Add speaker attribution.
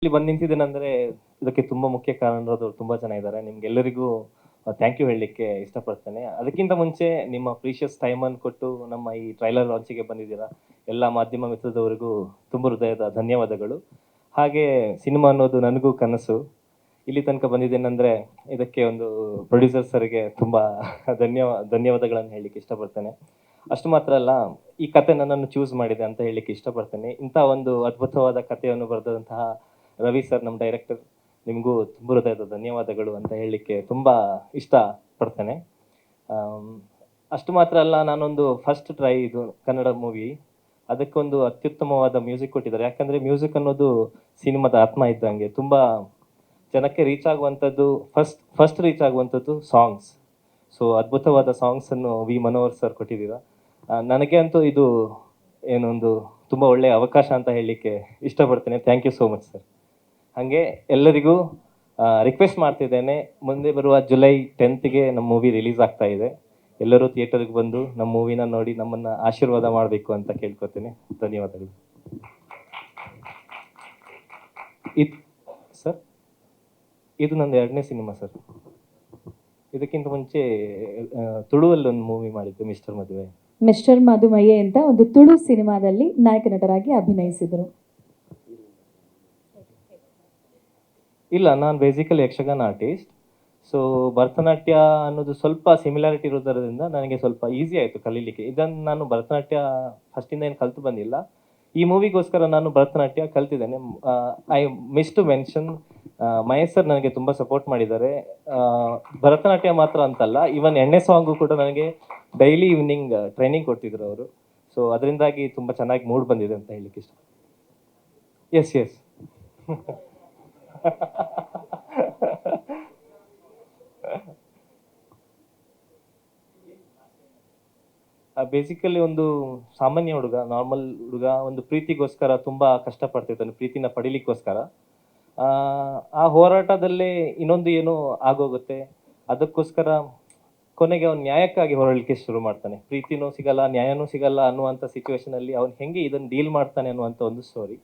Speaker 1: ಇಲ್ಲಿ ಬಂದು ನಿಂತಿದ್ದೇನೆಂದ್ರೆ ಇದಕ್ಕೆ ತುಂಬಾ ಮುಖ್ಯ ಕಾರಣರಾದವರು ತುಂಬಾ ಜನ ಇದ್ದಾರೆ. ನಿಮ್ಗೆಲ್ಲರಿಗೂ ಥ್ಯಾಂಕ್ ಯು ಹೇಳಲಿಕ್ಕೆ ಇಷ್ಟಪಡ್ತೇನೆ. ಅದಕ್ಕಿಂತ ಮುಂಚೆ ನಿಮ್ಮ ಪ್ರೀಷಿಯಸ್ ಟೈಮ್ ಅನ್ನು ಕೊಟ್ಟು ನಮ್ಮ ಈ ಟ್ರೈಲರ್ ಲಾಂಚಿಗೆ ಬಂದಿದ್ದೀರಾ. ಎಲ್ಲ ಮಾಧ್ಯಮ ಮಿತ್ರದವರಿಗೂ ತುಂಬ ಹೃದಯದ ಧನ್ಯವಾದಗಳು. ಹಾಗೆ ಸಿನಿಮಾ ಅನ್ನೋದು ನನಗೂ ಕನಸು. ಇಲ್ಲಿ ತನಕ ಬಂದಿದ್ದೇನೆಂದ್ರೆ ಇದಕ್ಕೆ ಒಂದು ಪ್ರೊಡ್ಯೂಸರ್ ಸರ್ಗೆ ತುಂಬಾ ಧನ್ಯವಾದಗಳನ್ನು ಹೇಳಲಿಕ್ಕೆ ಇಷ್ಟಪಡ್ತೇನೆ. ಅಷ್ಟು ಮಾತ್ರ ಅಲ್ಲ, ಈ ಕತೆ ನನ್ನನ್ನು ಚೂಸ್ ಮಾಡಿದೆ ಅಂತ ಹೇಳಲಿಕ್ಕೆ ಇಷ್ಟಪಡ್ತೇನೆ. ಇಂಥ ಒಂದು ಅದ್ಭುತವಾದ ಕಥೆಯನ್ನು ಬರೆದಂತಹ ರವಿ ಸರ್, ನಮ್ಮ ಡೈರೆಕ್ಟರ್, ನಿಮಗೂ ತುಂಬ ಹೃದಯದ ಧನ್ಯವಾದಗಳು ಅಂತ ಹೇಳಲಿಕ್ಕೆ ತುಂಬ ಇಷ್ಟಪಡ್ತೇನೆ. ಅಷ್ಟು ಮಾತ್ರ ಅಲ್ಲ, ನಾನೊಂದು ಫಸ್ಟ್ ಟ್ರೈ ಇದು ಕನ್ನಡ ಮೂವಿ, ಅದಕ್ಕೊಂದು ಅತ್ಯುತ್ತಮವಾದ ಮ್ಯೂಸಿಕ್ ಕೊಟ್ಟಿದ್ದಾರೆ. ಯಾಕಂದರೆ ಮ್ಯೂಸಿಕ್ ಅನ್ನೋದು ಸಿನಿಮಾದ ಆತ್ಮ ಇದ್ದಂಗೆ. ತುಂಬ ಜನಕ್ಕೆ ರೀಚ್ ಆಗುವಂಥದ್ದು, ಫಸ್ಟ್ ರೀಚ್ ಆಗುವಂಥದ್ದು ಸಾಂಗ್ಸ್. ಸೊ ಅದ್ಭುತವಾದ ಸಾಂಗ್ಸನ್ನು ವಿ ಮನೋಹರ್ ಸರ್ ಕೊಟ್ಟಿದ್ದೀರಾ. ನನಗೆ ಅಂತೂ ಇದು ಏನೊಂದು ತುಂಬ ಒಳ್ಳೆಯ ಅವಕಾಶ ಅಂತ ಹೇಳಲಿಕ್ಕೆ ಇಷ್ಟಪಡ್ತೇನೆ. Thank you so much sir. ಹಾಗೆ ಎಲ್ಲರಿಗೂ ರಿಕ್ವೆಸ್ಟ್ ಮಾಡ್ತಿದ್ದೇನೆ, ಮುಂದೆ ಬರುವ ಜುಲೈ 10ಗೆ ನಮ್ಮ ಮೂವಿ ರಿಲೀಸ್ ಆಗ್ತಾ ಇದೆ. ಎಲ್ಲರೂ ಥಿಯೇಟರ್ಗೆ ಬಂದು ನಮ್ಮ ಮೂವಿನ ನೋಡಿ ನಮ್ಮನ್ನು ಆಶೀರ್ವಾದ ಮಾಡಬೇಕು ಅಂತ ಕೇಳ್ಕೊತೀನಿ. ಧನ್ಯವಾದಗಳು ಸರ್. ಇದು ನಂದು 2ನೇ ಸಿನಿಮಾ ಸರ್. ಇದಕ್ಕಿಂತ ಮುಂಚೆ ತುಳುವಲ್ಲಿ ಒಂದು ಮೂವಿ ಮಾಡಿದ್ದೆ,
Speaker 2: ಮಿಸ್ಟರ್ ಮದುಮಯ್ಯ ಅಂತ ಒಂದು ತುಳು ಸಿನಿಮಾದಲ್ಲಿ ನಾಯಕ ನಟರಾಗಿ ಅಭಿನಯಿಸಿದರು.
Speaker 1: ಇಲ್ಲ, ನಾನು basically Yakshagana artist. So Bharatanatyam ಅನ್ನೋದು ಸ್ವಲ್ಪ ಸಿಮಿಲಾರಿಟಿ ಇರೋದರಿಂದ ನನಗೆ ಸ್ವಲ್ಪ ಈಸಿ ಆಯಿತು ಕಲೀಲಿಕ್ಕೆ. ಇದನ್ನು ನಾನು ಭರತನಾಟ್ಯ ಫಸ್ಟಿಂದ ಏನು ಕಲಿತು ಬಂದಿಲ್ಲ. ಈ ಮೂವಿಗೋಸ್ಕರ ನಾನು ಭರತನಾಟ್ಯ ಕಲ್ತಿದ್ದೇನೆ. I miss to mention, Mahesh sir ನನಗೆ ತುಂಬ ಸಪೋರ್ಟ್ ಮಾಡಿದ್ದಾರೆ. ಭರತನಾಟ್ಯ ಮಾತ್ರ ಅಂತಲ್ಲ, ಈವನ್ ಎಣ್ಣೆ ಸಾಂಗು ಕೂಡ ನನಗೆ ಡೈಲಿ ಈವ್ನಿಂಗ್ ಟ್ರೈನಿಂಗ್ ಕೊಡ್ತಿದ್ರು ಅವರು. ಸೊ ಅದರಿಂದಾಗಿ ತುಂಬ ಚೆನ್ನಾಗಿ ಮೂಡ್ ಬಂದಿದೆ ಅಂತ ಹೇಳಲಿಕ್ಕೆ ಇಷ್ಟ. ಎಸ್ ಬೇಸಿಕಲಿ ಒಂದು ಸಾಮಾನ್ಯ ಹುಡುಗ, ನಾರ್ಮಲ್ ಹುಡುಗ, ಒಂದು ಪ್ರೀತಿಗೋಸ್ಕರ ತುಂಬ ಕಷ್ಟಪಡ್ತಿದ್ದಾನೆ, ಪ್ರೀತಿನ ಪಡಿಲಿಕ್ಕೋಸ್ಕರ. ಆ ಹೋರಾಟದಲ್ಲೇ ಇನ್ನೊಂದು ಏನೋ ಆಗೋಗುತ್ತೆ. ಅದಕ್ಕೋಸ್ಕರ ಕೊನೆಗೆ ಅವ್ನು ನ್ಯಾಯಕ್ಕಾಗಿ ಹೋರಾಡಲಿಕ್ಕೆ ಶುರು ಮಾಡ್ತಾನೆ. ಪ್ರೀತಿನೂ ಸಿಗಲ್ಲ, ನ್ಯಾಯನೂ ಸಿಗಲ್ಲ ಅನ್ನುವಂಥ ಸಿಚುವೇಶನಲ್ಲಿ ಅವ್ನು ಹೆಂಗೆ ಇದನ್ನು ಡೀಲ್ ಮಾಡ್ತಾನೆ ಅನ್ನುವಂಥ ಒಂದು ಸ್ಟೋರಿ.